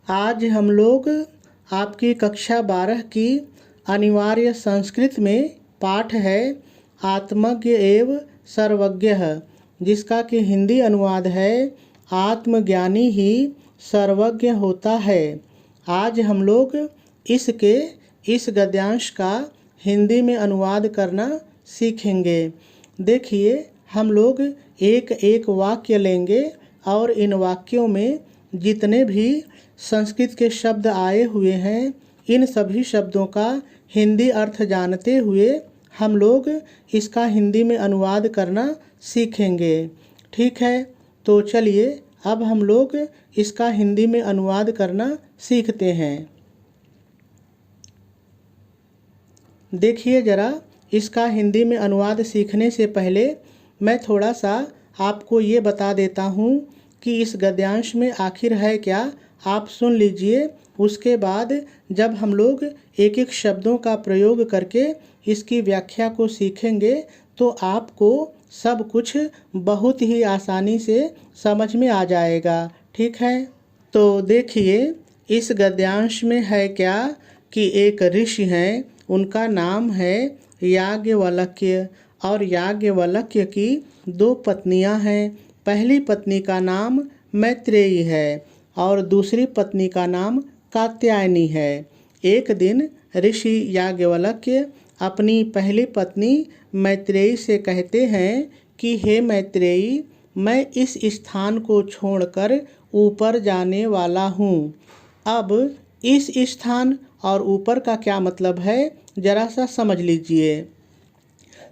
आज हम लोग आपकी कक्षा 12 की अनिवार्य संस्कृत में पाठ है आत्मज्ञ एव सर्वज्ञः, जिसका कि हिंदी अनुवाद है आत्मज्ञानी ही सर्वज्ञ होता है। आज हम लोग इसके इस गद्यांश का हिंदी में अनुवाद करना सीखेंगे। देखिए, हम लोग एक एक वाक्य लेंगे और इन वाक्यों में जितने भी संस्कृत के शब्द आए हुए हैं, इन सभी शब्दों का हिंदी अर्थ जानते हुए हम लोग इसका हिंदी में अनुवाद करना सीखेंगे। ठीक है, तो चलिए अब हम लोग इसका हिंदी में अनुवाद करना सीखते हैं। देखिए ज़रा, इसका हिंदी में अनुवाद सीखने से पहले मैं थोड़ा सा आपको ये बता देता हूँ कि इस गद्यांश में आखिर है क्या। आप सुन लीजिए, उसके बाद जब हम लोग एक एक शब्दों का प्रयोग करके इसकी व्याख्या को सीखेंगे तो आपको सब कुछ बहुत ही आसानी से समझ में आ जाएगा। ठीक है, तो देखिए इस गद्यांश में है क्या कि एक ऋषि हैं, उनका नाम है याज्ञवल्क्य और याज्ञवल्क्य की 2 पत्नियां हैं। पहली पत्नी का नाम मैत्रेयी है और दूसरी पत्नी का नाम कात्यायनी है। एक दिन ऋषि याज्ञवल्क्य अपनी पहली पत्नी मैत्रेयी से कहते हैं कि हे मैत्रेयी, मैं इस स्थान को छोड़कर ऊपर जाने वाला हूँ। अब इस स्थान और ऊपर का क्या मतलब है, जरा सा समझ लीजिए।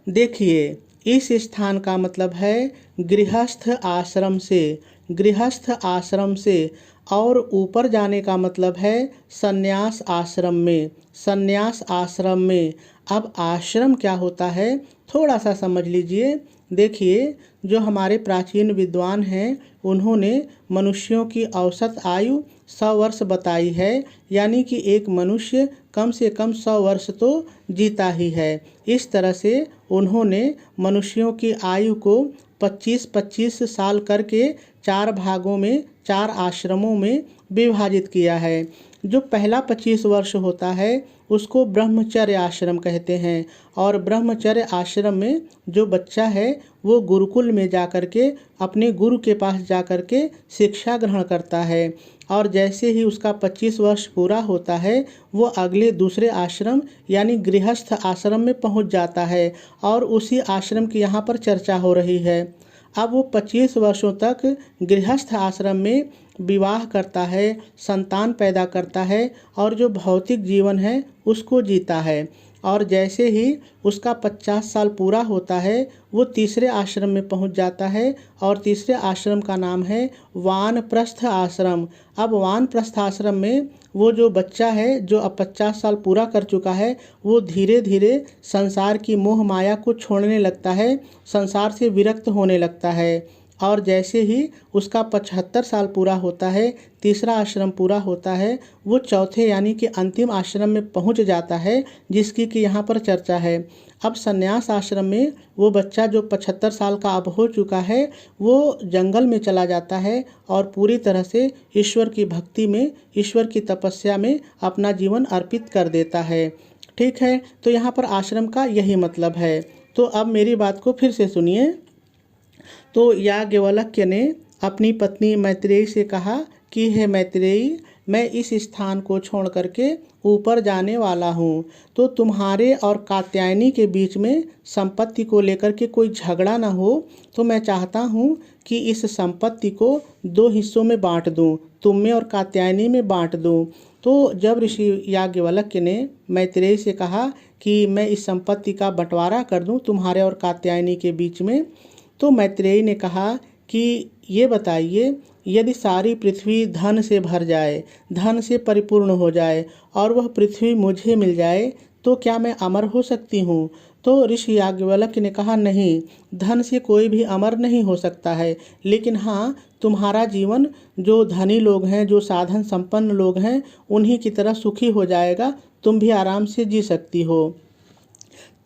देखिए, इस स्थान का मतलब है गृहस्थ आश्रम से, गृहस्थ आश्रम से, और ऊपर जाने का मतलब है संन्यास आश्रम में, संन्यास आश्रम में। अब आश्रम क्या होता है थोड़ा सा समझ लीजिए। देखिए, जो हमारे प्राचीन विद्वान हैं उन्होंने मनुष्यों की औसत आयु 100 वर्ष बताई है, यानी कि एक मनुष्य कम से कम 100 वर्ष तो जीता ही है। इस तरह से उन्होंने मनुष्यों की आयु को 25-25 साल करके 4 भागों में, 4 आश्रमों में विभाजित किया है। जो पहला 25 वर्ष होता है उसको ब्रह्मचर्य आश्रम कहते हैं, और ब्रह्मचर्य आश्रम में जो बच्चा है वो गुरुकुल में जाकर के अपने गुरु के पास जाकर के शिक्षा ग्रहण करता है, और जैसे ही उसका 25 वर्ष पूरा होता है वो अगले दूसरे आश्रम यानी गृहस्थ आश्रम में पहुंच जाता है, और उसी आश्रम की यहाँ पर चर्चा हो रही है। अब वो 25 वर्षों तक गृहस्थ आश्रम में विवाह करता है, संतान पैदा करता है और जो भौतिक जीवन है उसको जीता है, और जैसे ही उसका 50 साल पूरा होता है वो तीसरे आश्रम में पहुंच जाता है, और तीसरे आश्रम का नाम है वानप्रस्थ आश्रम। अब वानप्रस्थ आश्रम में वो जो बच्चा है जो अब 50 साल पूरा कर चुका है वो धीरे धीरे संसार की मोह माया को छोड़ने लगता है, संसार से विरक्त होने लगता है, और जैसे ही उसका 75 साल पूरा होता है, तीसरा आश्रम पूरा होता है, वो चौथे यानी कि अंतिम आश्रम में पहुंच जाता है, जिसकी कि यहाँ पर चर्चा है। अब संन्यास आश्रम में वो बच्चा जो 75 साल का अब हो चुका है वो जंगल में चला जाता है और पूरी तरह से ईश्वर की भक्ति में, ईश्वर की तपस्या में अपना जीवन अर्पित कर देता है। ठीक है, तो यहाँ पर आश्रम का यही मतलब है। तो अब मेरी बात को फिर से सुनिए। तो याज्ञवल्क्य ने अपनी पत्नी मैत्रेयी से कहा कि हे मैत्रेयी, मैं इस स्थान को छोड़ करके ऊपर जाने वाला हूँ, तो तुम्हारे और कात्यायनी के बीच में संपत्ति को लेकर के कोई झगड़ा ना हो, तो मैं चाहता हूँ कि इस संपत्ति को 2 हिस्सों में बांट दूँ, तुम में और कात्यायनी में बांट दूँ। तो जब ऋषि याज्ञवल्क्य ने मैत्रेयी से कहा कि मैं इस संपत्ति का बंटवारा कर दूँ तुम्हारे और कात्यायनी के बीच में, तो मैत्रेयी ने कहा कि ये बताइए, यदि सारी पृथ्वी धन से भर जाए, धन से परिपूर्ण हो जाए और वह पृथ्वी मुझे मिल जाए तो क्या मैं अमर हो सकती हूँ? तो ऋषि याज्ञवल्क्य ने कहा नहीं, धन से कोई भी अमर नहीं हो सकता है, लेकिन हाँ, तुम्हारा जीवन जो धनी लोग हैं, जो साधन संपन्न लोग हैं, उन्हीं की तरह सुखी हो जाएगा, तुम भी आराम से जी सकती हो।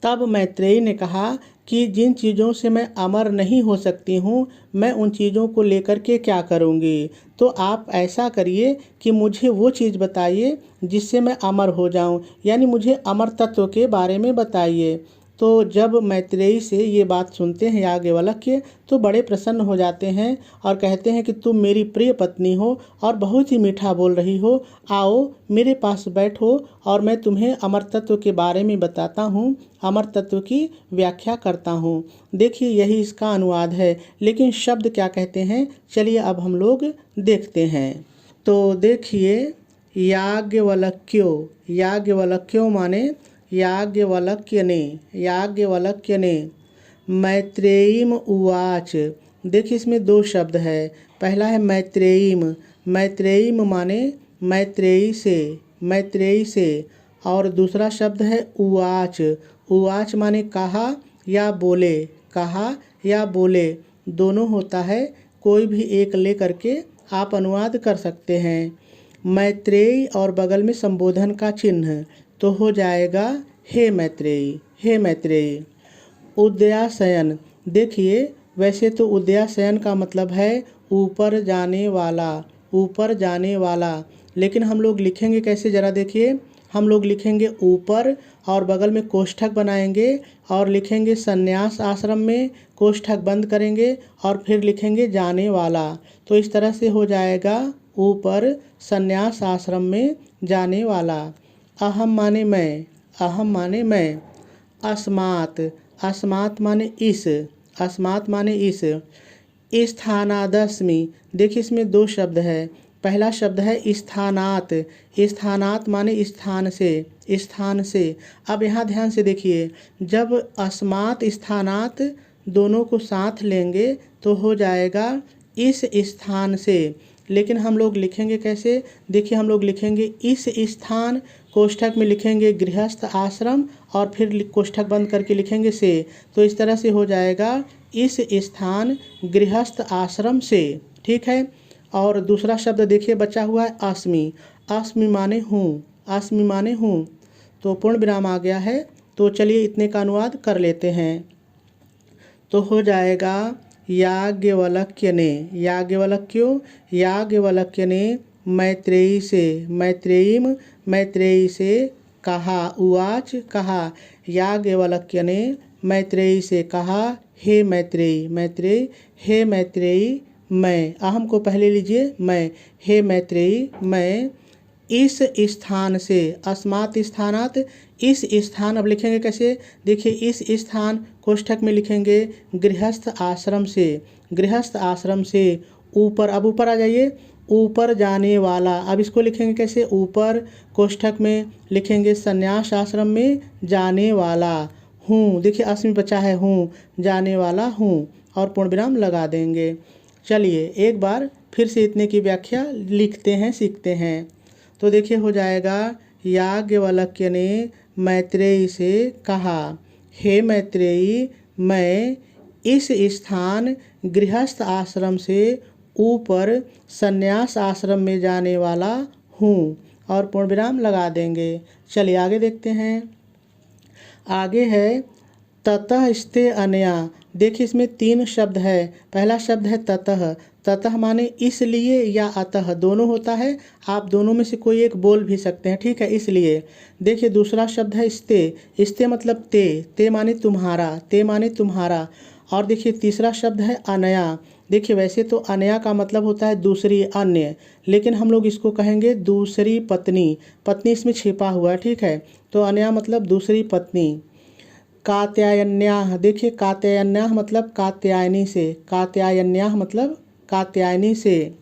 तब मैत्रेयी ने कहा कि जिन चीज़ों से मैं अमर नहीं हो सकती हूँ, मैं उन चीज़ों को लेकर के क्या करूँगी। तो आप ऐसा करिए कि मुझे वो चीज़ बताइए जिससे मैं अमर हो जाऊँ, यानी मुझे अमर तत्व के बारे में बताइए। तो जब मैत्रेयी से ये बात सुनते हैं याज्ञवल्क्य तो बड़े प्रसन्न हो जाते हैं और कहते हैं कि तुम मेरी प्रिय पत्नी हो और बहुत ही मीठा बोल रही हो, आओ मेरे पास बैठो और मैं तुम्हें अमर तत्व के बारे में बताता हूँ, अमर तत्व की व्याख्या करता हूँ। देखिए यही इसका अनुवाद है, लेकिन शब्द क्या कहते हैं चलिए अब हम लोग देखते हैं। तो देखिए याज्ञवल्क्यो, याज्ञवल्क्यो माने याज्ञवल्क्य ने मैत्रेयीम उवाच। देखिए इसमें दो शब्द है, पहला है मैत्रेयीम, मैत्रेयीम माने मैत्रेयी से और दूसरा शब्द है उवाच, उवाच माने कहा या बोले, कहा या बोले दोनों होता है, कोई भी एक ले करके आप अनुवाद कर सकते हैं। मैत्रेयी और बगल में संबोधन का चिन्ह तो हो जाएगा हे मैत्रेयी, हे मैत्रेयी। उदयाशयन, देखिए वैसे तो उदयाशयन का मतलब है ऊपर जाने वाला, ऊपर जाने वाला, लेकिन हम लोग लिखेंगे कैसे ज़रा देखिए। हम लोग लिखेंगे ऊपर और बगल में कोष्ठक बनाएंगे और लिखेंगे संन्यास आश्रम में, कोष्ठक बंद करेंगे और फिर लिखेंगे जाने वाला। तो इस तरह से हो जाएगा ऊपर संन्यास आश्रम में जाने वाला। अहम माने मैं, अहम माने मैं। अस्मात्, अस्मात् माने इस, अस्मात् माने इस। स्थानादस्मि, देखिए इसमें दो शब्द है, पहला शब्द है स्थानात, स्थानात माने स्थान से, स्थान से। अब यहाँ ध्यान से देखिए, जब अस्मात् स्थानात दोनों को साथ लेंगे तो हो जाएगा इस स्थान से, लेकिन हम लोग लिखेंगे कैसे, देखिए हम लोग लिखेंगे इस स्थान, कोष्ठक में लिखेंगे गृहस्थ आश्रम और फिर कोष्ठक बंद करके लिखेंगे से। तो इस तरह से हो जाएगा इस स्थान गृहस्थ आश्रम से, ठीक है। और दूसरा शब्द देखिए बचा हुआ है अस्मि, अस्मि माने हूँ, अस्मि माने हूँ। तो पूर्ण विराम आ गया है, तो चलिए इतने का अनुवाद कर लेते हैं। तो हो जाएगा याज्ञवल्क्य ने, याज्ञवल्क्यो, याज्ञवल्क्य ने मैत्रेयी से, मैत्रेयीम, मैत्रेयी से कहा, उवाच कहा, याज्ञवल्क्य ने मैत्रेयी से कहा, हे मैत्रेयी, मैत्रेयी, हे मैत्रेयी मैं, अहम को पहले लीजिए मैं, हे मैत्रेयी मैं इस स्थान से, अस्मात् स्थानात, इस स्थान, अब लिखेंगे कैसे, देखिए इस स्थान कोष्ठक में लिखेंगे गृहस्थ आश्रम से, गृहस्थ आश्रम से ऊपर, अब ऊपर आ जाइए, ऊपर जाने वाला, अब इसको लिखेंगे कैसे, ऊपर कोष्ठक में लिखेंगे संन्यास आश्रम में जाने वाला हूँ, देखिए अस्मि बचा है हूँ, जाने वाला हूँ और पूर्ण विराम लगा देंगे। चलिए एक बार फिर से इतने की व्याख्या लिखते हैं, सीखते हैं। तो देखिए हो जाएगा याज्ञवल्क्य ने मैत्रेयी से कहा, हे मैत्रेयी मैं इस स्थान गृहस्थ आश्रम से ऊपर संन्यास आश्रम में जाने वाला हूँ और पूर्ण विराम लगा देंगे। चलिए आगे देखते हैं। आगे है ततः स्ते अनया, देखिए इसमें तीन शब्द है, पहला शब्द है ततः, ततः माने इसलिए या अतः दोनों होता है, आप दोनों में से कोई एक बोल भी सकते हैं, ठीक है, इसलिए। देखिए दूसरा शब्द है स्ते, स्ते मतलब ते, ते माने तुम्हारा, ते माने तुम्हारा। और देखिए तीसरा शब्द है अनया, देखिए वैसे तो अनया का मतलब होता है दूसरी, अन्य, लेकिन हम लोग इसको कहेंगे दूसरी पत्नी, पत्नी इसमें छिपा हुआ है, ठीक है, तो अनया मतलब दूसरी पत्नी। कात्यायन्याः, देखिए कात्यायन्याः मतलब कात्यायनी से, कात्यायन्याः मतलब कात्यायनी से।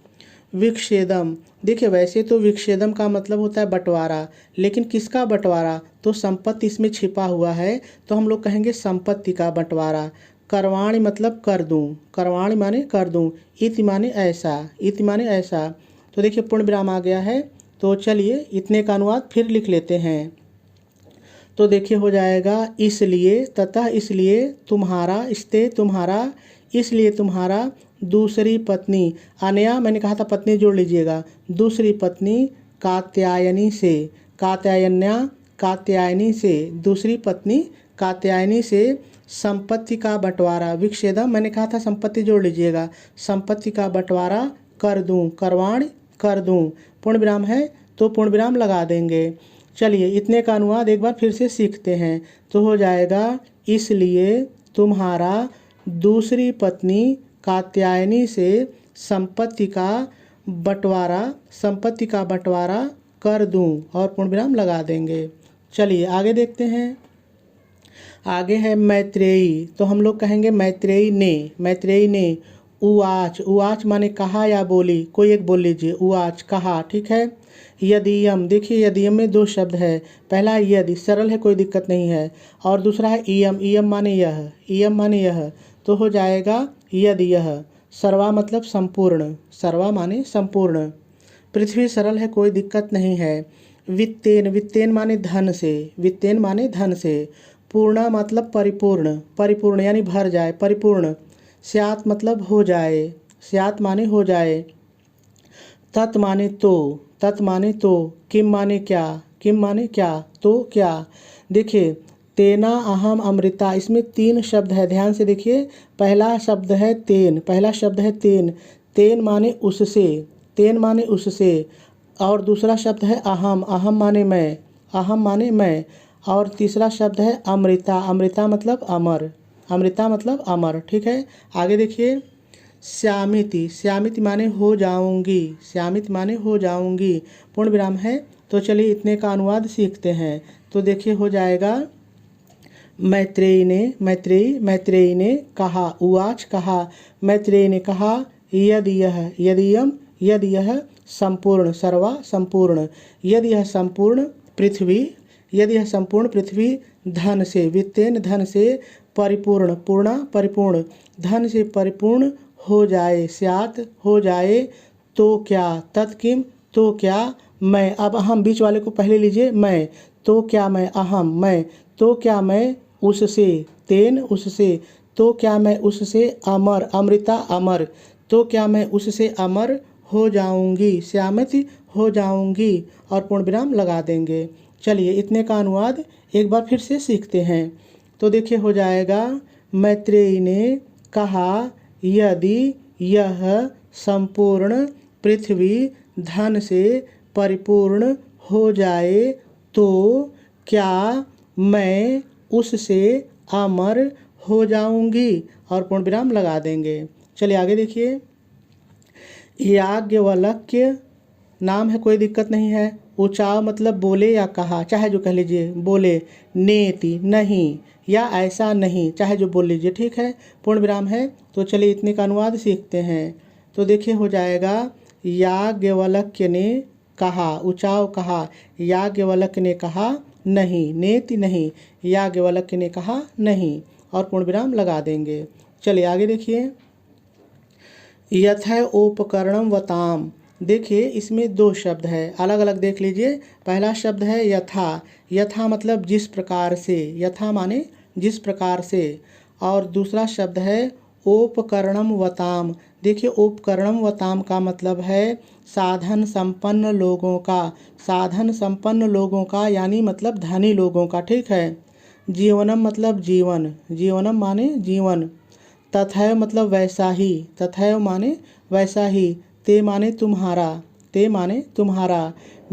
विक्षेदम, देखिए वैसे तो विक्षेदम का मतलब होता है बंटवारा, लेकिन किसका बंटवारा, तो संपत्ति इसमें छिपा हुआ है तो हम लोग कहेंगे संपत्ति का बंटवारा। करवाणी मतलब कर दूं, करवाणी माने कर दूं, इति माने ऐसा, इति माने ऐसा। तो देखिए पूर्ण विराम आ गया है, तो चलिए इतने का अनुवाद फिर लिख लेते हैं। तो देखिए हो जाएगा इसलिए, ततः इसलिए, तुम्हारा, स्ते तुम्हारा, इसलिए तुम्हारा दूसरी पत्नी, अनया मैंने कहा था पत्नी जोड़ लीजिएगा, दूसरी पत्नी कात्यायनी से, कात्यायन्या कात्यायनी से, दूसरी पत्नी कात्यायनी से संपत्ति का बंटवारा, विच्छेदम मैंने कहा था संपत्ति जोड़ लीजिएगा, संपत्ति का बंटवारा कर दूं, करवाण कर दूं, पूर्ण विराम है तो पूर्ण विराम लगा देंगे। चलिए इतने का अनुवाद एक बार फिर से सीखते हैं। तो हो जाएगा इसलिए तुम्हारा दूसरी पत्नी कात्यायनी से संपत्ति का बंटवारा कर दूं और पूर्ण विराम लगा देंगे। चलिए आगे देखते हैं। आगे है मैत्रेयी, तो हम लोग कहेंगे मैत्रेयी ने उवाच माने कहा या बोली, कोई एक बोल लीजिए, उवाच कहा, ठीक है। यदीयम, देखिए यदीयम में दो शब्द है, पहला यदि सरल है कोई दिक्कत नहीं है, और दूसरा है इयम माने यह, तो हो जाएगा यदि यह। सर्वा मतलब संपूर्ण, सर्वा माने संपूर्ण। पृथ्वी सरल है कोई दिक्कत नहीं है। वित्तेन माने धन से, पूर्णा मतलब परिपूर्ण यानी भर जाए, परिपूर्ण। स्यात् मतलब हो जाए, स्यात् माने हो जाए। तत् माने तो, किम माने क्या, तो क्या। देखिए तेना अहम अमृता, इसमें तीन शब्द है, ध्यान से देखिए। पहला शब्द है तेन, तेन माने उससे, और दूसरा शब्द है अहम माने मैं, और तीसरा शब्द है अमृता मतलब अमर, ठीक है। आगे देखिए श्यामिति माने हो जाऊंगी, पूर्ण विराम है। तो चलिए इतने का अनुवाद सीखते हैं। तो देखिए हो जाएगा मैत्रेयी ने कहा, उवाच कहा, मैत्रेयी ने कहा, यदि यह संपूर्ण, सर्वा संपूर्ण, यदि यह संपूर्ण पृथ्वी धन से, वित्तेन धन से, परिपूर्ण, धन से परिपूर्ण हो जाए, स्यात् हो जाए, तो क्या, तत्किम तो क्या, मैं, अब हम बीच वाले को पहले लीजिए, मैं, तो क्या मैं, मैं, तो क्या मैं उससे, तेन उससे, तो क्या मैं उससे, अमृता अमर, तो क्या मैं उससे अमर हो जाऊंगी, श्यामति हो जाऊंगी, और पूर्ण विराम लगा देंगे। चलिए इतने का अनुवाद एक बार फिर से सीखते हैं। तो देखिए हो जाएगा मैत्रेयी ने कहा, यदि यह संपूर्ण पृथ्वी धन से परिपूर्ण हो जाए तो क्या मैं उससे अमर हो जाऊंगी, और पूर्ण विराम लगा देंगे। चलिए आगे देखिए। याज्ञवल्क्य नाम है, कोई दिक्कत नहीं है। उचाव मतलब बोले या कहा, चाहे जो कह लीजिए, बोले। नेति नहीं, या ऐसा नहीं, चाहे जो बोल लीजिए, ठीक है। पूर्ण विराम है। तो चलिए इतने का अनुवाद सीखते हैं। तो देखिए हो जाएगा याज्ञवल्क्य ने कहा, उचाव कहा, याज्ञवल्क्य ने कहा नहीं, नेति नहीं, याज्ञवल्क्य ने कहा नहीं, और पूर्ण विराम लगा देंगे। चलिए आगे देखिए। यथोपकरणम वताम, देखिए इसमें दो शब्द है, अलग अलग देख लीजिए। पहला शब्द है यथा मतलब जिस प्रकार से, यथा माने जिस प्रकार से, और दूसरा शब्द है उपकरणम वताम। देखिए उपकरणम वताम का मतलब है साधन संपन्न लोगों का, यानी मतलब धनी लोगों का, ठीक है। जीवनम मतलब जीवनम माने जीवन। तथैव मतलब वैसा ही, ते माने तुम्हारा,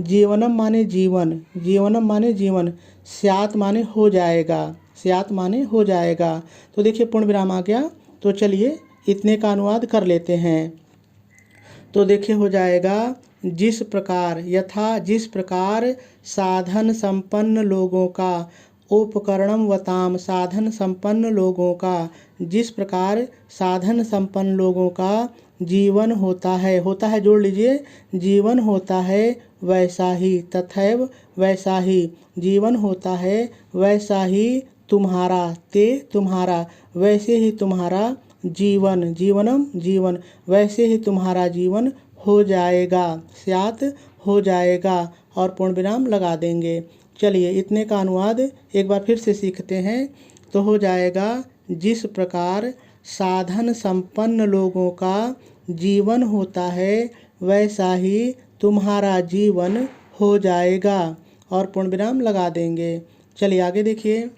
जीवनम माने जीवन, स्यात् माने हो जाएगा, तो देखिए पूर्ण विराम आ गया। तो चलिए इतने का अनुवाद कर लेते हैं। तो देखिए हो जाएगा जिस प्रकार साधन संपन्न लोगों का, उपकरणम वताम साधन संपन्न लोगों का, जिस प्रकार साधन संपन्न लोगों का जीवन होता है जोड़ लीजिए, जीवन होता है वैसा ही, तथैव वैसा ही, जीवन होता है वैसा ही तुम्हारा, तुम्हारा, वैसे ही तुम्हारा जीवन, वैसे ही तुम्हारा जीवन हो जाएगा, स्यात् हो जाएगा, और पूर्ण विराम लगा देंगे। चलिए इतने का अनुवाद एक बार फिर से सीखते हैं। तो हो जाएगा जिस प्रकार साधन संपन्न लोगों का जीवन होता है वैसा ही तुम्हारा जीवन हो जाएगा, और पूर्ण विराम लगा देंगे। चलिए आगे देखिए।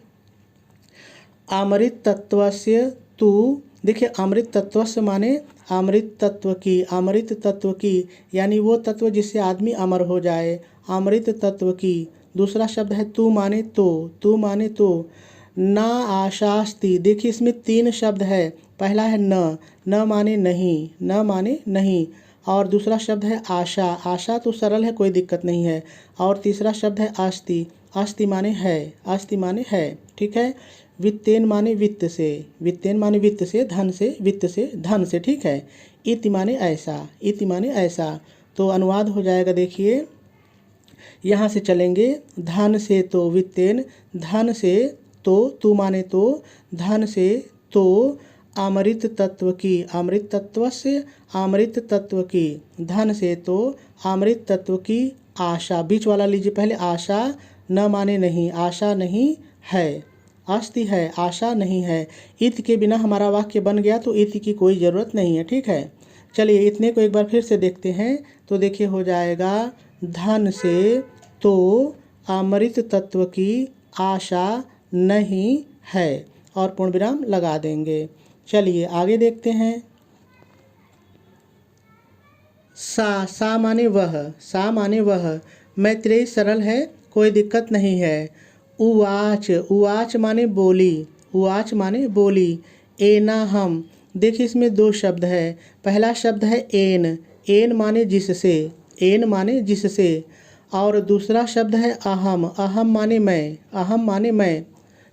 अमृत तत्वस्य तू। देखिए अमृत तत्वस्य माने अमृत तत्व की, अमृत तत्व की यानी वो तत्व जिससे आदमी अमर हो जाए, अमृत तत्व की। दूसरा शब्द है तू माने तो, तू माने तो। ना आशास्ति, देखिए इसमें 3 शब्द है। पहला है न, न माने नहीं, न माने नहीं। और दूसरा शब्द है आशा, आशा तो सरल है, कोई दिक्कत नहीं है। और तीसरा शब्द है अस्ति, अस्ति माने है, अस्ति माने है। ठीक है। वित्तेन माने वित्त से, वित्तेन माने वित्त से, धन से, वित्त से, धन से। ठीक है। इति माने ऐसा, इति माने ऐसा। तो अनुवाद हो जाएगा, देखिए यहाँ से चलेंगे। धन से तो वित्तेन, धन से तो, तू माने तो, धन से तो अमृत तत्व की, अमृत तत्व से, अमृत तत्व की, धन से तो अमृत तत्व की आशा। बीच वाला लीजिए पहले, आशा न माने नहीं, आशा नहीं है, अस्ति है, आशा नहीं है। इत के बिना हमारा वाक्य बन गया, तो इत की कोई ज़रूरत नहीं है। ठीक है। चलिए इतने को एक बार फिर से देखते हैं। तो देखिए हो जाएगा, धन से तो अमृत तत्व की आशा नहीं है, और पूर्ण विराम लगा देंगे। चलिए आगे देखते हैं। सा माने वह, सा माने वह। मैत्रेयी सरल है, कोई दिक्कत नहीं है। उवाच, उवाच माने बोली, उवाच माने बोली। एना हम, देखिए इसमें 2 शब्द है। पहला शब्द है एन, एन माने जिससे, एन माने जिससे। और दूसरा शब्द है अहम, अहम माने मैं, अहम माने मैं।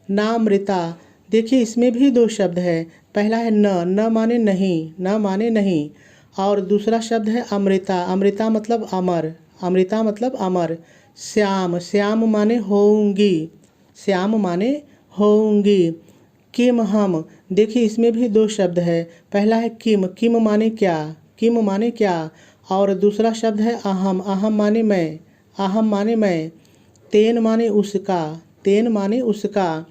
नामृता, देखिए इसमें भी 2 शब्द है। पहला है न, न माने नहीं, न माने नहीं। और दूसरा शब्द है अमृता, अमृता मतलब अमर, अमृता मतलब अमर। श्याम, श्याम माने होंगी, श्याम माने होंगी। किम हम, देखिए इसमें भी 2 शब्द है। पहला है किम, किम माने क्या, किम माने क्या। और दूसरा शब्द है अहम, अहम माने मैं, अहम माने मैं। तेन माने उसका, तेन माने उसका।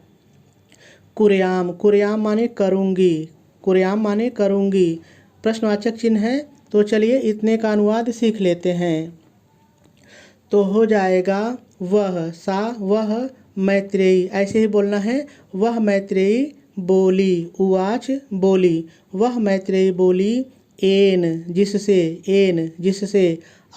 कुर्याम, कुर्याम माने करूँगी, कुर्याम माने करूँगी। प्रश्नवाचक चिन्ह है। तो चलिए इतने का अनुवाद सीख लेते हैं। तो हो जाएगा वह, सा वह मैत्रेयी, ऐसे ही बोलना है। वह मैत्रेयी बोली, उवाच बोली, वह मैत्रेयी बोली। एन जिससे, एन जिससे।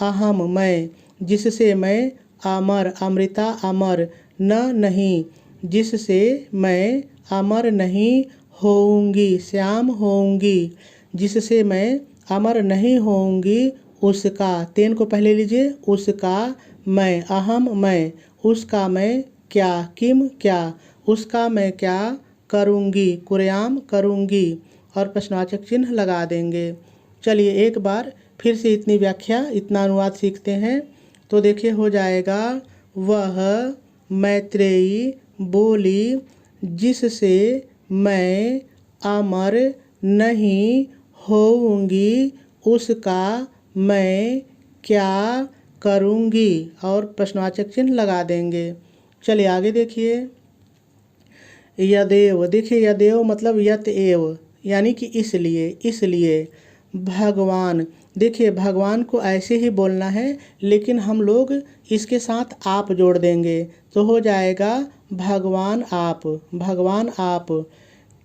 अहम मैं, जिससे मैं। अमर, अमृता अमर। न नहीं, जिससे मैं अमर नहीं होऊंगी, श्याम होऊंगी। जिससे मैं अमर नहीं होऊंगी, उसका, तेन को पहले लीजिए, उसका मैं, अहम मैं, उसका मैं क्या, किम क्या, उसका मैं क्या करूंगी, कुर्याम करूंगी। और प्रश्नवाचक चिन्ह लगा देंगे। चलिए एक बार फिर से इतनी व्याख्या, इतना अनुवाद सीखते हैं। तो देखिए हो जाएगा, वह मैत्रेयी बोली जिससे मैं अमर नहीं होऊंगी, उसका मैं क्या करूंगी। और प्रश्नवाचक चिन्ह लगा देंगे। चलिए आगे देखिए। यदेव, देखिए यदेव मतलब यत एव, यानी कि इसलिए, इसलिए। भगवान, देखिए भगवान को ऐसे ही बोलना है, लेकिन हम लोग इसके साथ आप जोड़ देंगे, तो हो जाएगा भगवान आप, भगवान आप।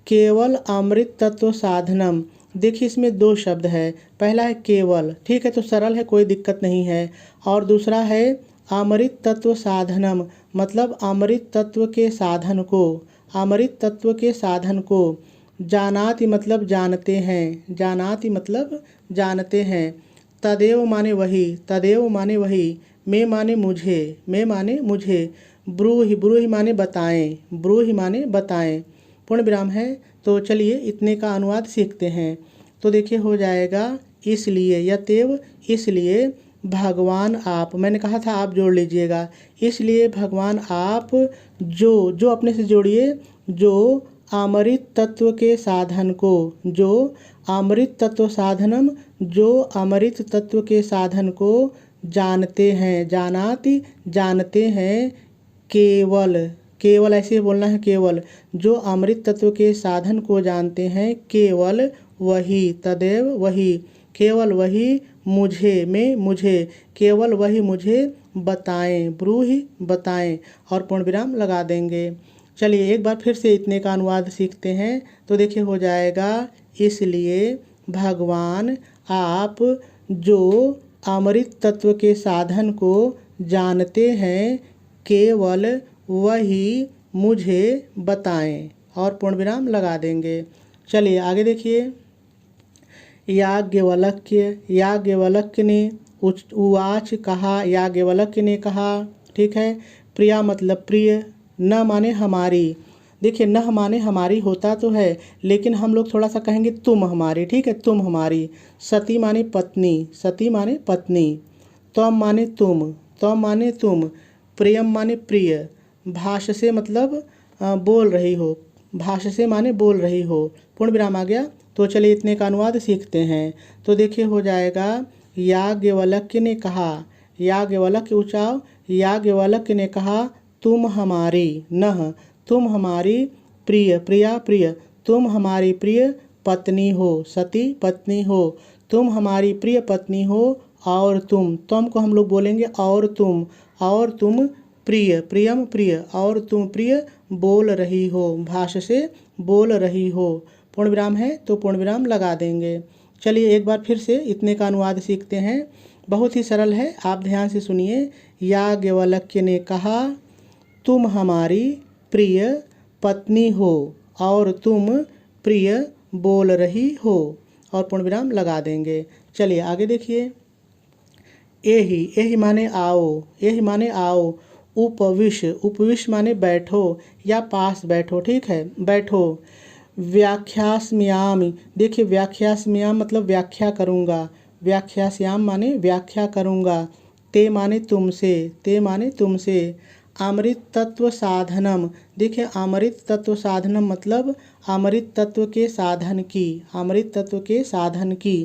केवल अमृत तत्व साधनम, देखिए इसमें 2 शब्द है। पहला है केवल, ठीक है, तो सरल है, कोई दिक्कत नहीं है। और दूसरा है अमृत तत्व साधनम, मतलब अमृत तत्व के साधन को, अमृत तत्व के साधन को। जानाति मतलब जानते हैं, जानाति मतलब जानते हैं। तदेव माने वही, तदेव माने वही। मैं माने मुझे, मैं माने मुझे। ब्रूहि, ब्रूहि माने बताएं, ब्रूहि माने बताएं। पूर्ण विराम है। तो चलिए इतने का अनुवाद सीखते हैं। तो देखिए हो जाएगा, इसलिए, यतेव इसलिए। भगवान आप, मैंने कहा था आप जोड़ लीजिएगा। इसलिए भगवान आप, जो अपने से जोड़िए, जो अमृत तत्व के साधन को, जो अमृत तत्व साधनम, जो अमृत तत्व के साधन को जानते हैं, जानाति जानते हैं। केवल, केवल ऐसे बोलना है, केवल जो अमृत तत्व के साधन को जानते हैं, केवल वही, तदेव वही, केवल वही मुझे, में मुझे, केवल वही मुझे बताएं, ब्रूहि बताएं। और पूर्ण विराम लगा देंगे। चलिए एक बार फिर से इतने का अनुवाद सीखते हैं। तो देखिए हो जाएगा, इसलिए भगवान आप जो अमृत तत्व के साधन को जानते हैं, केवल वही मुझे बताएं, और पूर्ण विराम लगा देंगे। चलिए आगे देखिए। याज्ञवल्क्य ने उवाच कहा, याज्ञवल्क्य ने कहा, ठीक है। प्रिया मतलब प्रिय, न माने हमारी। देखिए न माने हमारी होता तो है, लेकिन हम लोग थोड़ा सा कहेंगे तुम हमारी, ठीक है, तुम हमारी। सती माने पत्नी, सती माने पत्नी। त्वम माने तुम, त्वम माने तुम। प्रियम माने प्रिय। भाष्य से मतलब बोल रही हो, भाष्य से माने बोल रही हो। पूर्ण विराम आ गया। तो चलिए इतने का अनुवाद सीखते हैं। तो देखिए हो जाएगा, याज्ञवल्क्य ने कहा, याज्ञवल्क्य उचाओ, याज्ञवल्क्य ने कहा, तुम हमारी, नह तुम हमारी प्रिय, प्रिया प्रिय, तुम हमारी प्रिय पत्नी हो, सती पत्नी हो, तुम हमारी प्रिय पत्नी हो। और तुम को हम लोग बोलेंगे और तुम प्रिय, प्रियम प्रिय, और तुम प्रिय बोल रही हो, भाष्य से बोल रही हो। पूर्ण विराम है तो पूर्ण विराम लगा देंगे। चलिए एक बार फिर से इतने का अनुवाद सीखते हैं। बहुत ही सरल है, आप ध्यान से सुनिए। याज्ञवल्क्य ने कहा, तुम हमारी प्रिय पत्नी हो और तुम प्रिय बोल रही हो, और पूर्ण विराम लगा देंगे। चलिए आगे देखिए। एहि माने आओ, एहि माने आओ। उपविश, उपविश माने बैठो या पास बैठो, ठीक है, बैठो। व्याख्यास्म्यामि, देखिए व्याख्यास्म्याम मतलब व्याख्या करूँगा, व्याख्यास्याम माने व्याख्या करूँगा। ते माने तुमसे, ते माने तुमसे। अमृत तत्व साधनम, देखिए अमृत तत्व साधनम मतलब अमृत तत्व के साधन की, अमृत तत्व के साधन की।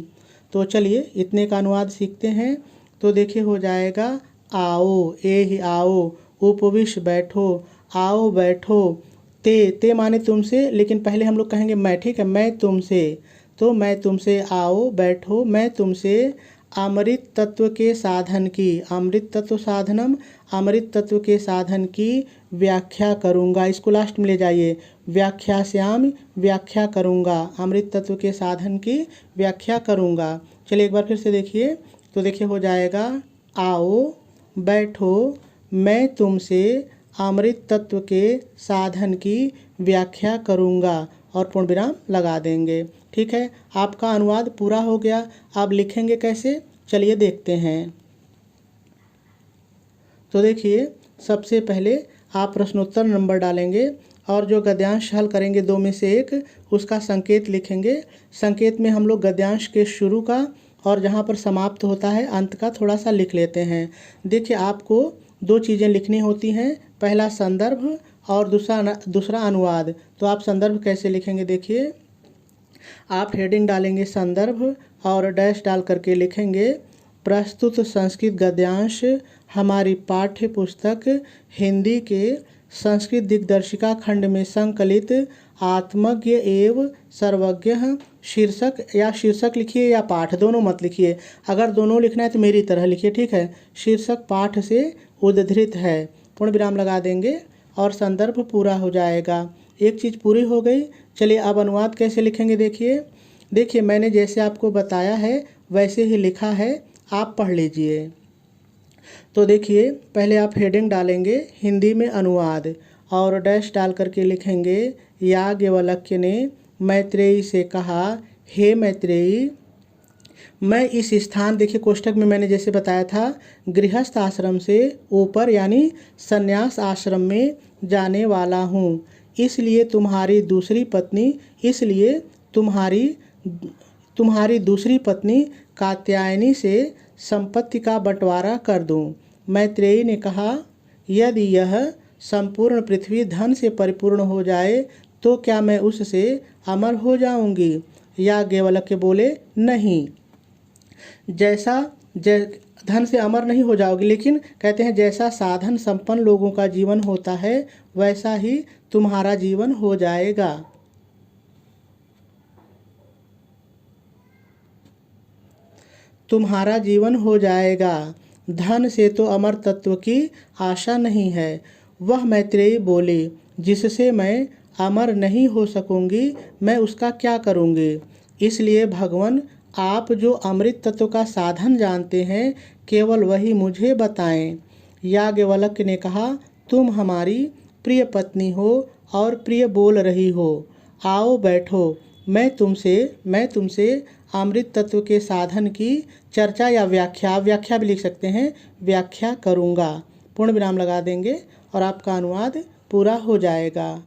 तो चलिए इतने का अनुवाद सीखते हैं। तो देखिए हो जाएगा, आओ, एहि आओ। उपविश बैठो, आओ बैठो। ते माने तुमसे, लेकिन पहले हम लोग कहेंगे मैं, ठीक है, मैं तुमसे। तो मैं तुमसे, आओ बैठो, मैं तुमसे अमृत तत्व के साधन की, अमृत तत्व साधनम, अमृत तत्व के साधन की व्याख्या करूँगा। इसको लास्ट में ले जाइए, व्याख्यास्यामि, व्याख्या करूँगा, अमृत तत्व के साधन की व्याख्या करूँगा। चलिए एक बार फिर से देखिए। तो देखिए हो जाएगा, आओ बैठो, मैं तुमसे अमृत तत्व के साधन की व्याख्या करूँगा, और पूर्ण विराम लगा देंगे। ठीक है, आपका अनुवाद पूरा हो गया। आप लिखेंगे कैसे, चलिए देखते हैं। तो देखिए सबसे पहले आप प्रश्नोत्तर नंबर डालेंगे और जो गद्यांश हल करेंगे दो में से एक, उसका संकेत लिखेंगे। संकेत में हम लोग गद्यांश के शुरू का और जहाँ पर समाप्त होता है अंत का थोड़ा सा लिख लेते हैं। देखिए आपको दो चीज़ें लिखनी होती हैं, पहला संदर्भ और दूसरा अनुवाद। तो आप संदर्भ कैसे लिखेंगे, देखिए आप हेडिंग डालेंगे संदर्भ और डैश डाल करके लिखेंगे, प्रस्तुत संस्कृत गद्यांश हमारी पाठ्य पुस्तक हिंदी के संस्कृत दिग्दर्शिका खंड में संकलित आत्मज्ञ एवं सर्वज्ञ। शीर्षक या शीर्षक लिखिए या पाठ, दोनों मत लिखिए। अगर दोनों लिखना है तो मेरी तरह लिखिए, ठीक है। शीर्षक पाठ से उद्धृत है, पूर्ण विराम लगा देंगे और संदर्भ पूरा हो जाएगा। एक चीज़ पूरी हो गई। चलिए अब अनुवाद कैसे लिखेंगे, देखिए मैंने जैसे आपको बताया है वैसे ही लिखा है, आप पढ़ लीजिए। तो देखिए पहले आप हेडिंग डालेंगे हिंदी में अनुवाद और डैश डाल करके लिखेंगे, याज्ञवल्क्य ने मैत्रेयी से कहा, हे मैत्रेयी, मैं इस स्थान, देखिए कोष्ठक में मैंने जैसे बताया था, गृहस्थ आश्रम से ऊपर यानी संन्यास आश्रम में जाने वाला हूँ। इसलिए तुम्हारी दूसरी पत्नी कात्यायनी से संपत्ति का बंटवारा कर दूं। मैत्रेयी ने कहा, यदि यह संपूर्ण पृथ्वी धन से परिपूर्ण हो जाए तो क्या मैं उससे अमर हो जाऊंगी? याज्ञवल्क्य बोले, नहीं, धन से अमर नहीं हो जाओगे, लेकिन कहते हैं जैसा साधन संपन्न लोगों का जीवन होता है वैसा ही तुम्हारा जीवन हो जाएगा। तुम्हारा जीवन हो जाएगा। धन से तो अमर तत्व की आशा नहीं है। वह मैत्रेयी बोले, जिससे मैं अमर नहीं हो सकूंगी, मैं उसका क्या करूंगी। इसलिए भगवान, आप जो अमृत तत्व का साधन जानते हैं, केवल वही मुझे बताएं। याज्ञवल्क्य ने कहा, तुम हमारी प्रिय पत्नी हो और प्रिय बोल रही हो। आओ बैठो, मैं तुमसे अमृत तत्व के साधन की चर्चा या व्याख्या भी लिख सकते हैं, व्याख्या करूँगा। पूर्ण विराम लगा देंगे और आपका अनुवाद पूरा हो जाएगा।